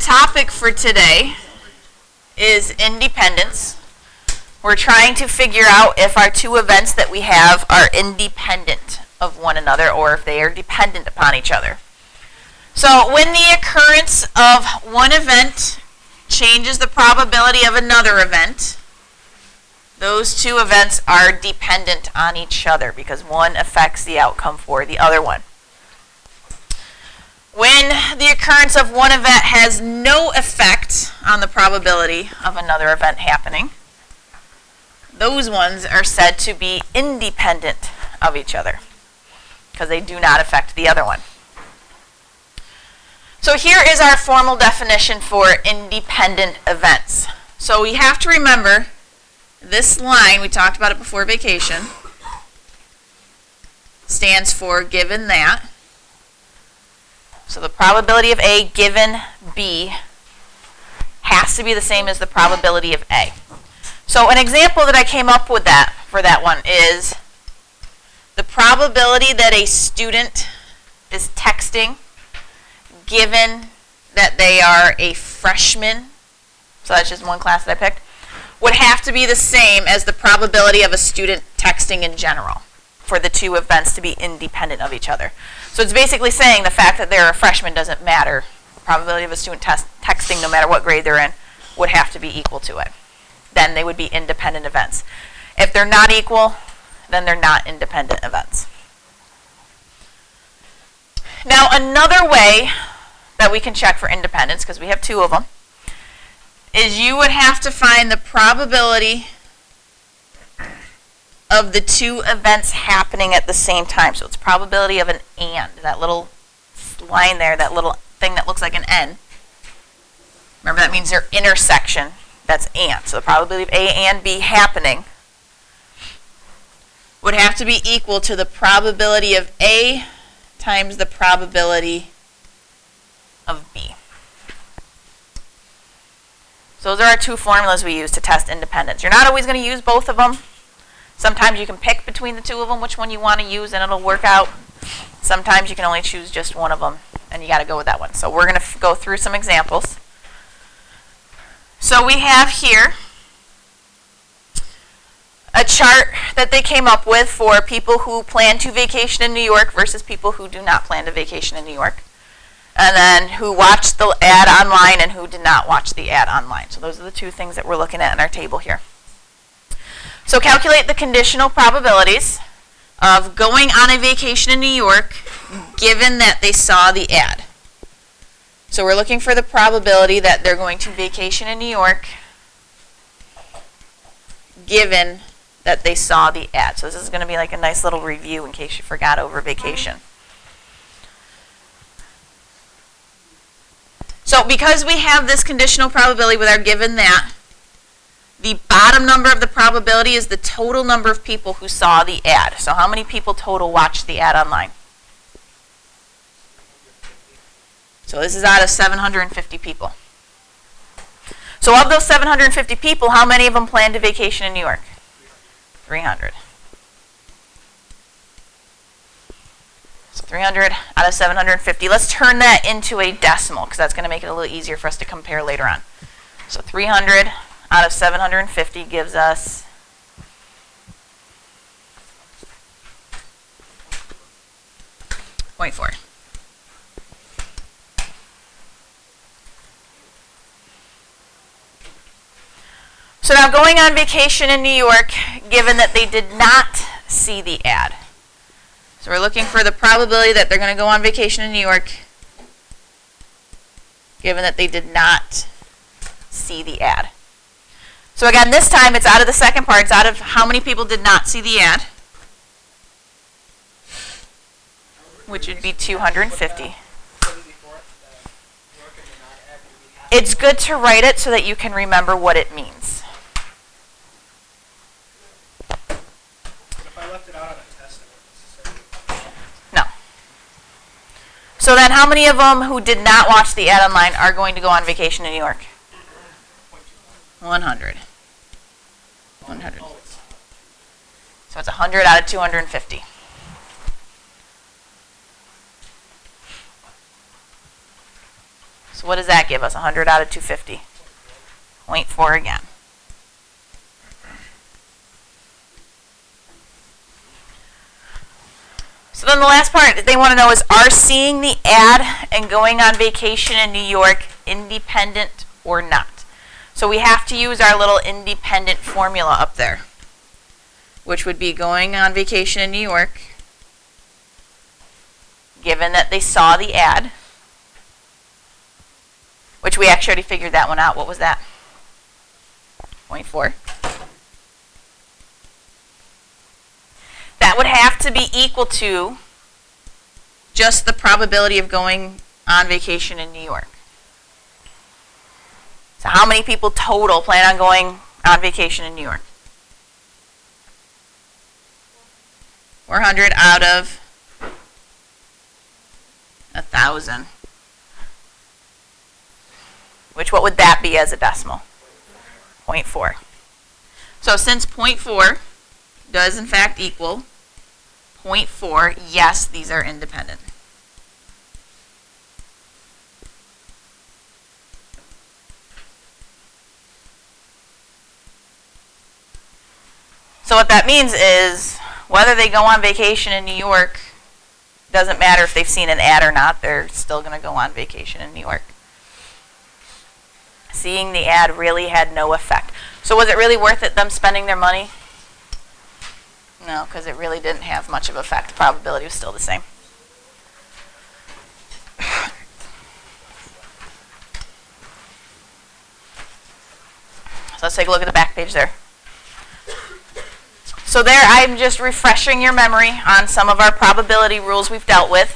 topic for today is independence. We're trying to figure out if our two events that we have are independent of one another or if they are dependent upon each other. So when the occurrence of one event changes the probability of another event, those two events are dependent on each other because one affects the outcome for the other one. When the occurrence of one event has no effect on the probability of another event happening, those ones are said to be independent of each other because they do not affect the other one. So here is our formal definition for independent events. So we have to remember this line, we talked about it before vacation, stands for given that. So the probability of A given B has to be the same as the probability of A. So an example that I came up with for that one is the probability that a student is texting given that they are a freshman, so that's just one class that I picked, would have to be the same as the probability of a student texting in general for the two events to be independent of each other. So it's basically saying the fact that they're a freshman doesn't matter. The probability of a student texting, no matter what grade they're in, would have to be equal to it. Then they would be independent events. If they're not equal, then they're not independent events. Now another way that we can check for independence, because we have two of them, is you would have to find the probability of the two events happening at the same time. So it's probability of an and, that little line there, that little thing that looks like an N. Remember, that means their intersection. That's and. So the probability of A and B happening would have to be equal to the probability of A times the probability of B. So those are our two formulas we use to test independence. You're not always going to use both of them. Sometimes you can pick between the two of them which one you want to use and it'll work out. Sometimes you can only choose just one of them and you got to go with that one. So we're going to go through some examples. So we have here a chart that they came up with for people who plan to vacation in New York versus people who do not plan to vacation in New York. And then who watched the ad online and who did not watch the ad online. So those are the two things that we're looking at in our table here. So calculate the conditional probabilities of going on a vacation in New York given that they saw the ad. So we're looking for the probability that they're going to vacation in New York given that they saw the ad. So this is going to be like a nice little review in case you forgot over vacation. So because we have this conditional probability with our given that, the bottom number of the probability is the total number of people who saw the ad. So how many people total watched the ad online? So this is out of 750 people. So of those 750 people, how many of them planned to vacation in New York? 300. So 300 out of 750. Let's turn that into a decimal because that's going to make it a little easier for us to compare later on. So 300 out of 750 gives us 0.4. So now going on vacation in New York, given that they did not see the ad. So we're looking for the probability that they're going to go on vacation in New York, given that they did not see the ad. So again, this time it's out of the second part. It's out of how many people did not see the ad, which would be 250. It's good to write it so that you can remember what it means. No. So then how many of them who did not watch the ad online are going to go on vacation in New York? 100. 100. So it's 100 out of 250. So what does that give us? 100 out of 250. 0.4 again. So then the last part that they want to know is, are seeing the ad and going on vacation in New York independent or not? So we have to use our little independent formula up there, which would be going on vacation in New York, given that they saw the ad, which we actually already figured that one out. What was that? 0.4. That would have to be equal to just the probability of going on vacation in New York. So how many people total plan on going on vacation in New York? 400 out of 1,000. Which, what would that be as a decimal? 0.4. So since 0.4 does in fact equal 0.4, yes, these are independent. So what that means is, whether they go on vacation in New York, doesn't matter if they've seen an ad or not, they're still going to go on vacation in New York. Seeing the ad really had no effect. So was it really worth it, them spending their money? No, because it really didn't have much of an effect. The probability was still the same. So let's take a look at the back page there. So there, I'm just refreshing your memory on some of our probability rules we've dealt with.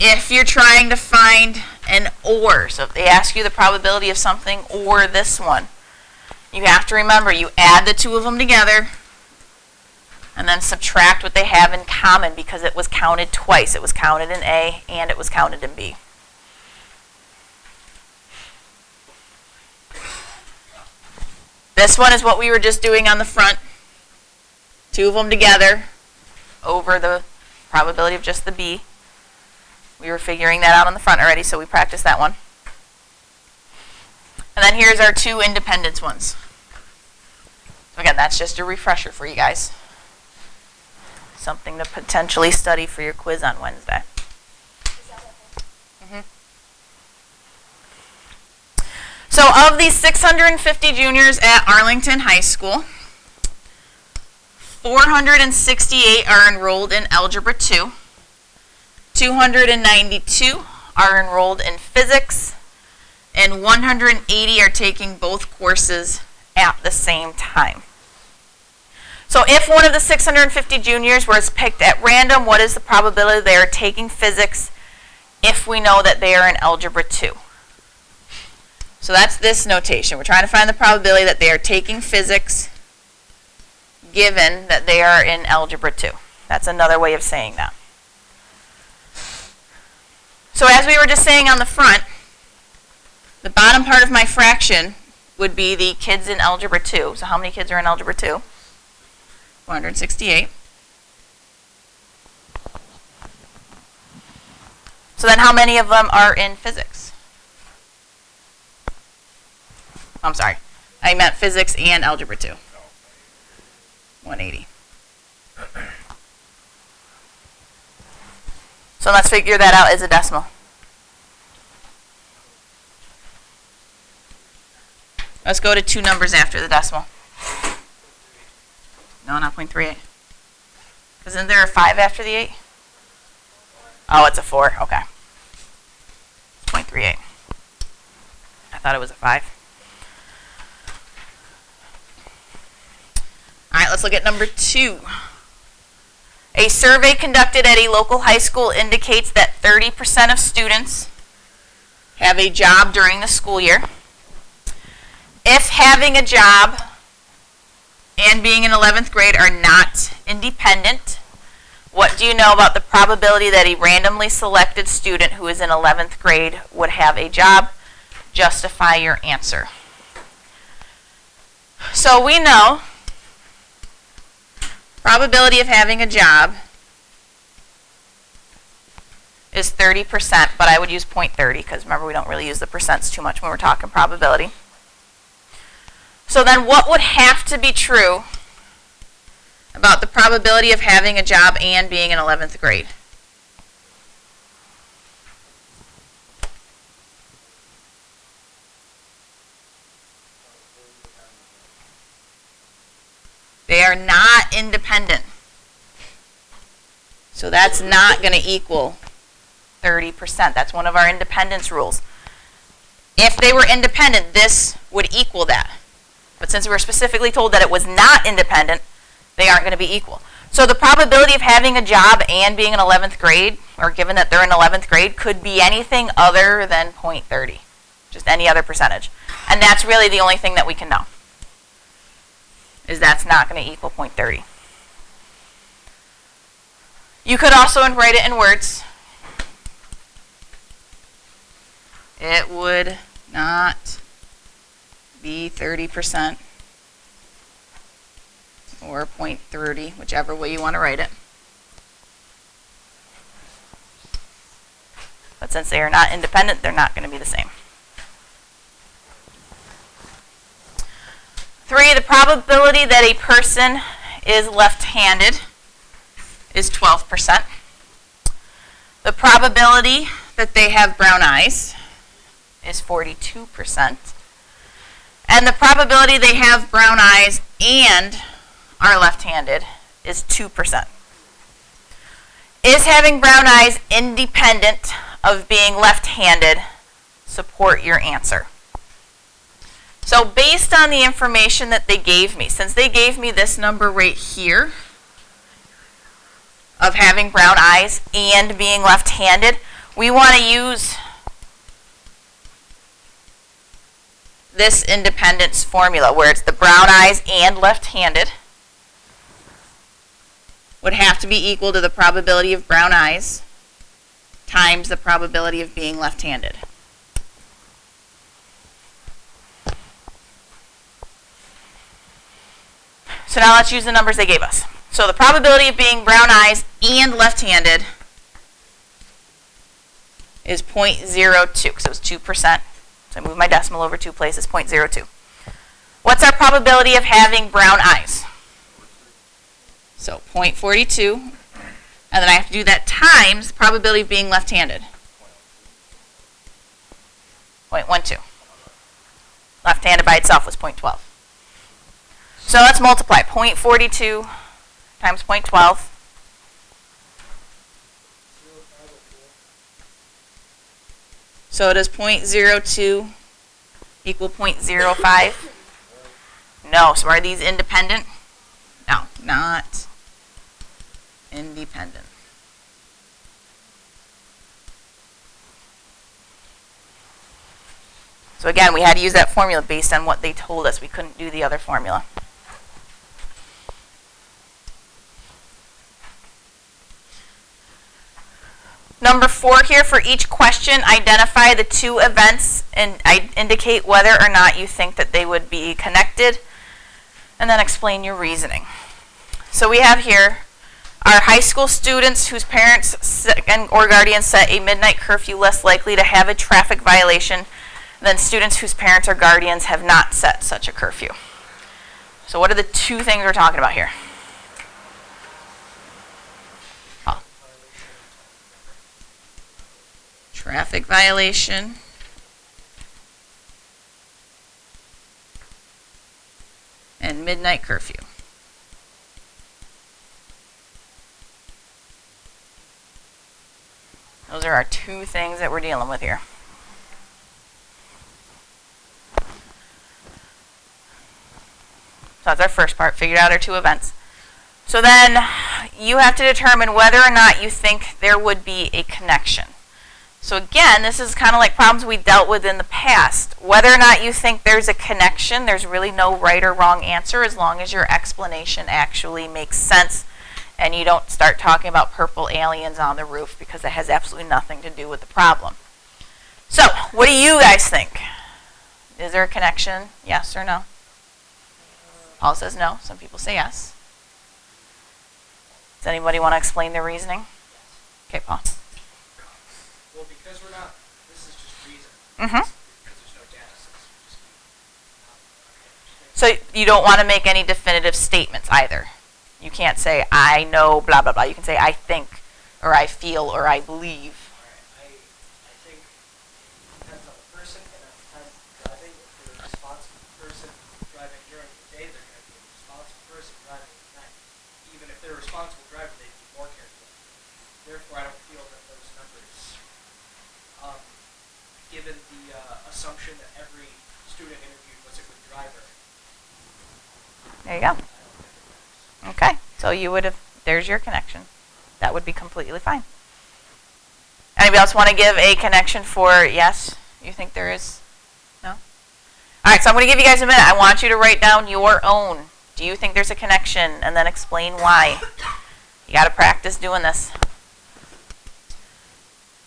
If you're trying to find an or, so if they ask you the probability of something or this one, you have to remember you add the two of them together and then subtract what they have in common, because it was counted twice. It was counted in A and it was counted in B. This one is what we were just doing on the front. Two of them together over the probability of just the B. We were figuring that out on the front already, so we practiced that one. And then here's our two independence ones. So again, that's just a refresher for you guys. Something to potentially study for your quiz on Wednesday. So of these 650 juniors at Arlington High School, 468 are enrolled in Algebra 2, 292 are enrolled in Physics, and 180 are taking both courses at the same time. So if one of the 650 juniors was picked at random, what is the probability they are taking Physics if we know that they are in Algebra 2? So that's this notation. We're trying to find the probability that they are taking Physics given that they are in Algebra 2. That's another way of saying that. So as we were just saying on the front, the bottom part of my fraction would be the kids in Algebra 2. So how many kids are in Algebra 2? 468. So then how many of them are in Physics? I'm sorry, I meant Physics and Algebra 2. 180. So let's figure that out as a decimal. Let's go to two numbers after the decimal. No, not 0.38. Isn't there a 5 after the 8? Oh, it's a 4. Okay. 0.38. I thought it was a 5. All right, let's look at number 2. A survey conducted at a local high school indicates that 30% of students have a job during the school year. If having a job and being in 11th grade are not independent, what do you know about the probability that a randomly selected student who is in 11th grade would have a job? Justify your answer. So we know probability of having a job is 30%, but I would use 0.30 because remember we don't really use the percents too much when we're talking probability. So then what would have to be true about the probability of having a job and being in 11th grade? They are not independent. So that's not going to equal 30%. That's one of our independence rules. If they were independent, this would equal that. But since we were specifically told that it was not independent, they aren't going to be equal. So the probability of having a job and being in 11th grade, or given that they're in 11th grade, could be anything other than 0.30. Just any other percentage. And that's really the only thing that we can know, is that's not going to equal 0.30. You could also write it in words. It would not be 30% or 0.30, whichever way you want to write it. But since they are not independent, they're not going to be the same. 3, the probability that a person is left-handed is 12%. The probability that they have brown eyes is 42%. And the probability they have brown eyes and are left-handed is 2%. Is having brown eyes independent of being left-handed? Support your answer. So based on the information that they gave me, since they gave me this number right here of having brown eyes and being left-handed, we want to use this independence formula where it's the brown eyes and left-handed would have to be equal to the probability of brown eyes times the probability of being left-handed. So now let's use the numbers they gave us. So the probability of being brown eyes and left-handed is 0.02, because it was 2%. So I moved my decimal over 2 places, 0.02. What's our probability of having brown eyes? So 0.42, and then I have to do that times the probability of being left-handed. 0.12. Left-handed by itself was 0.12. So let's multiply 0.42 times 0.12. So does 0.02 equal 0.05? No. So are these independent? No, not independent. So again, we had to use that formula based on what they told us. We couldn't do the other formula. Number 4 here, for each question, identify the 2 events and indicate whether or not you think that they would be connected, and then explain your reasoning. So we have here our high school students whose parents or guardians set a midnight curfew less likely to have a traffic violation than students whose parents or guardians have not set such a curfew. So what are the 2 things we're talking about here? Traffic violation and midnight curfew. Those are our 2 things that we're dealing with here. So that's our first part, figured out our 2 events. So then you have to determine whether or not you think there would be a connection. So again, this is kind of like problems we dealt with in the past. Whether or not you think there's a connection, there's really no right or wrong answer as long as your explanation actually makes sense and you don't start talking about purple aliens on the roof, because that has absolutely nothing to do with the problem. So, what do you guys think? Is there a connection? Yes or no? Paul says no. Some people say yes. Does anybody want to explain their reasoning? Okay, Paul. Well, because we're not, this is just reason. Mm-hmm. Because there's no data sets. So you don't want to make any definitive statements either. You can't say, I know, blah, blah, blah. You can say, I think, or I feel, or I believe. I think it depends on the person and at the time of driving. If they're a responsible person driving during the day, they're going to be a responsible person driving at night. Even if they're a responsible driver, they'd be more careful. Therefore, I don't feel that those numbers, given the assumption that every student interviewed was a good driver. There you go. Okay, so you would have, there's your connection. That would be completely fine. Anybody else want to give a connection for yes? You think there is? No? All right, so I'm going to give you guys a minute. I want you to write down your own. Do you think there's a connection? And then explain why. You got to practice doing this.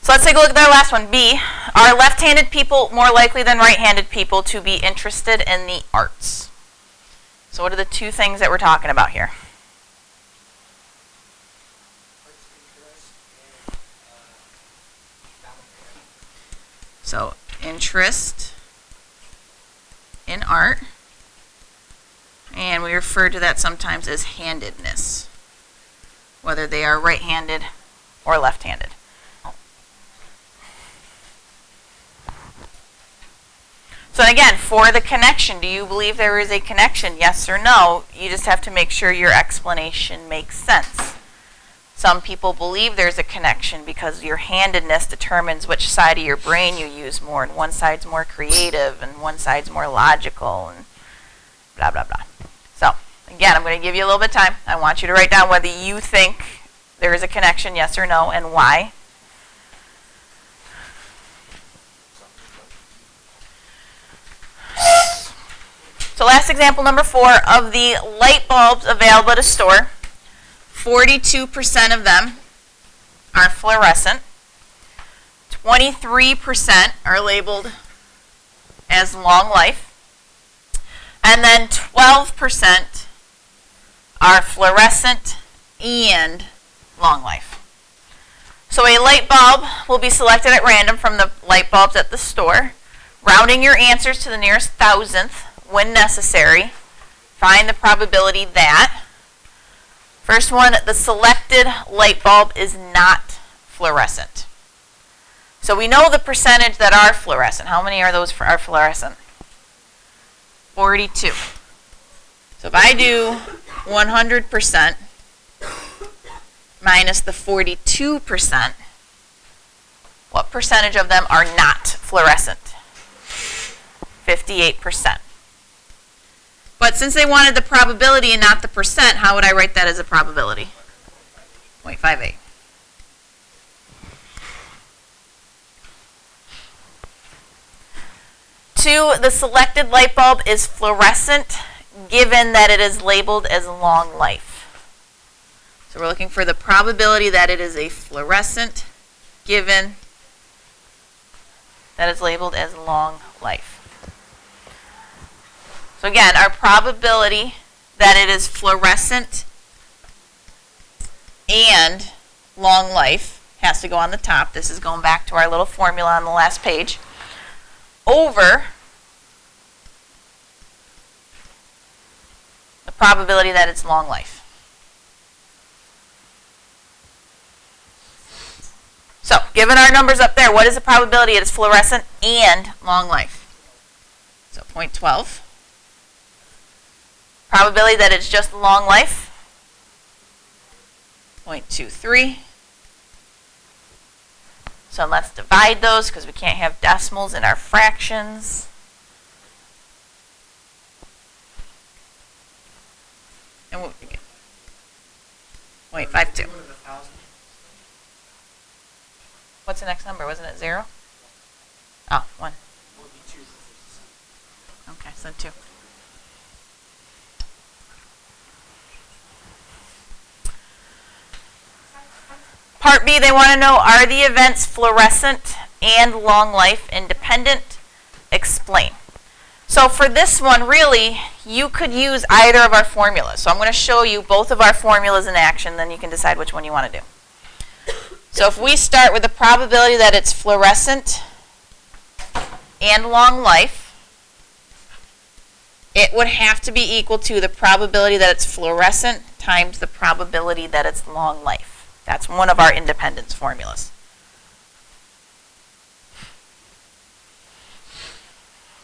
So let's take a look at our last one. B, are left-handed people more likely than right-handed people to be interested in the arts? So what are the two things that we're talking about here? So interest in art, and we refer to that sometimes as handedness, whether they are right-handed or left-handed. So again, for the connection, do you believe there is a connection? Yes or no? You just have to make sure your explanation makes sense. Some people believe there's a connection because your handedness determines which side of your brain you use more, and one side's more creative, and one side's more logical, and blah, blah, blah. So, again, I'm going to give you a little bit of time. I want you to write down whether you think there is a connection, yes or no, and why. So last example, number 4, of the light bulbs available at a store, 42% of them are fluorescent, 23% are labeled as long life, and then 12% are fluorescent and long life. So a light bulb will be selected at random from the light bulbs at the store, rounding your answers to the nearest thousandth when necessary. Find the probability that, first one, the selected light bulb is not fluorescent. So we know the percentage that are fluorescent. How many are those are fluorescent? 42. So if I do 100% minus the 42%, what percentage of them are not fluorescent? 58%. But since they wanted the probability and not the percent, how would I write that as a probability? 0.58. Two, the selected light bulb is fluorescent given that it is labeled as long life. So we're looking for the probability that it is a fluorescent given that it's labeled as long life. So again, our probability that it is fluorescent and long life has to go on the top. This is going back to our little formula on the last page. Over the probability that it's long life. So, given our numbers up there, what is the probability it is fluorescent and long life? So 0.12. Probability that it's just long life, 0.23. So let's divide those because we can't have decimals in our fractions. And what would we get? 0.52. What's the next number? Wasn't it 0? Oh, 1. Okay, so 2. Part B, they want to know, are the events fluorescent and long life independent? Explain. So for this one, really, you could use either of our formulas. So I'm going to show you both of our formulas in action, then you can decide which one you want to do. So if we start with the probability that it's fluorescent and long life, it would have to be equal to the probability that it's fluorescent times the probability that it's long life. That's one of our independence formulas.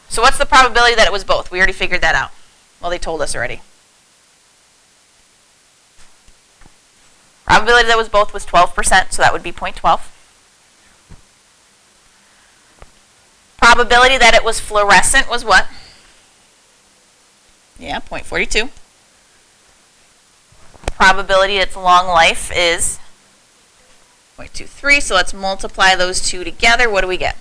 So what's the probability that it was both? We already figured that out. Well, they told us already. Probability that it was both was 12%, so that would be 0.12. Probability that it was fluorescent was what? Yeah, 0.42. Probability it's long life is 0.23, so let's multiply those two together. What do we get?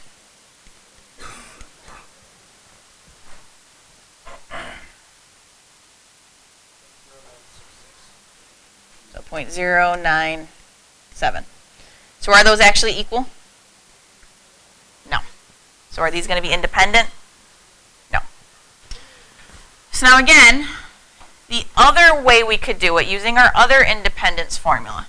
So 0.097. So are those actually equal? No. So are these going to be independent? No. So now again, the other way we could do it using our other independence formula.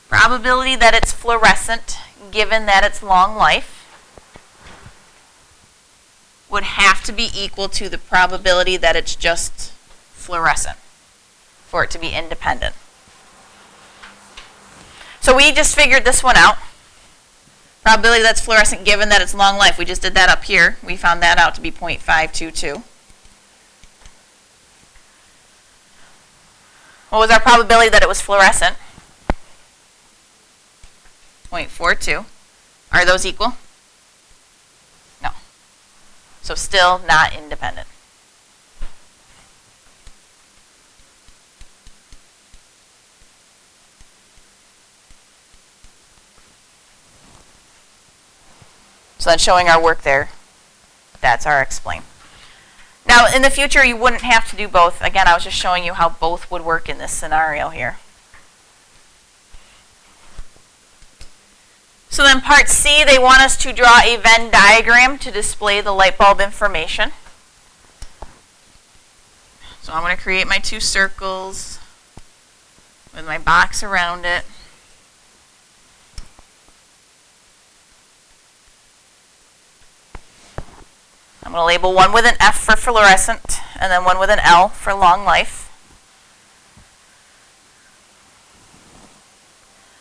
Probability that it's fluorescent, given that it's long life, would have to be equal to the probability that it's just fluorescent for it to be independent. So we just figured this one out. Probability that's fluorescent given that it's long life. We just did that up here. We found that out to be 0.522. What was our probability that it was fluorescent? 0.42. Are those equal? No. So still not independent. So then showing our work there, that's our explain. Now in the future you wouldn't have to do both. Again, I was just showing you how both would work in this scenario here. So then part C, they want us to draw a Venn diagram to display the light bulb information. So I'm going to create my two circles with my box around it. I'm going to label one with an F for fluorescent and then one with an L for long life.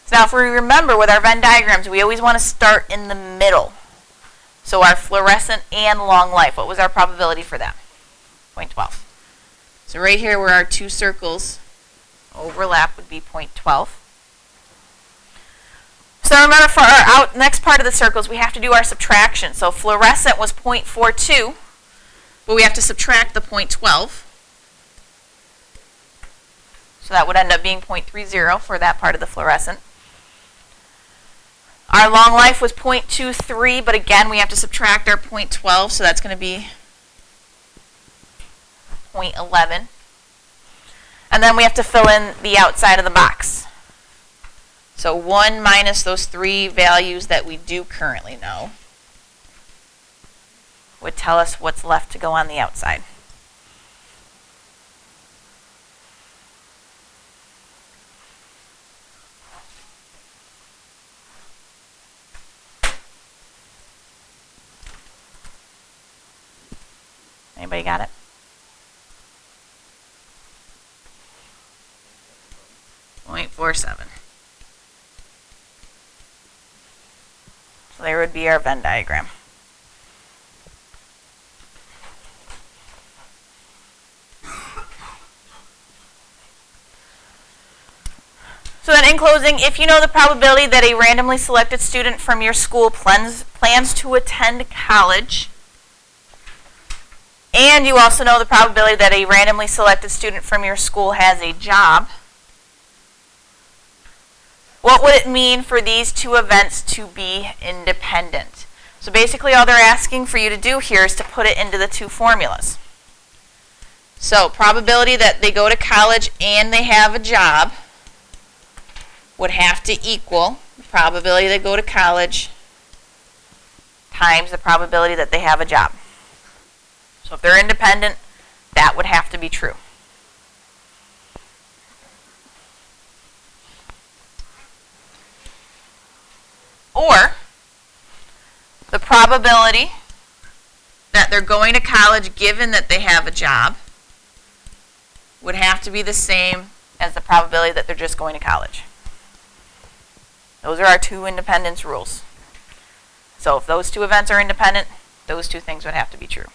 So now if we remember with our Venn diagrams, we always want to start in the middle. So our fluorescent and long life, what was our probability for that? 0.12. So right here where our two circles overlap would be 0.12. So remember for our next part of the circles, we have to do our subtraction. So fluorescent was 0.42, but we have to subtract the 0.12. So that would end up being 0.30 for that part of the fluorescent. Our long life was 0.23, but again, we have to subtract our 0.12, so that's going to be 0.11. And then we have to fill in the outside of the box. So 1 minus those three values that we do currently know would tell us what's left to go on the outside. Anybody got it? .47. So there would be our Venn diagram. So then in closing, if you know the probability that a randomly selected student from your school plans to attend college, and you also know the probability that a randomly selected student from your school has a job, what would it mean for these two events to be independent? So basically all they're asking for you to do here is to put it into the two formulas. So probability that they go to college and they have a job would have to equal the probability they go to college times the probability that they have a job. So if they're independent, that would have to be true. Or the probability that they're going to college given that they have a job would have to be the same as the probability that they're just going to college. Those are our two independence rules. So if those two events are independent, those two things would have to be true.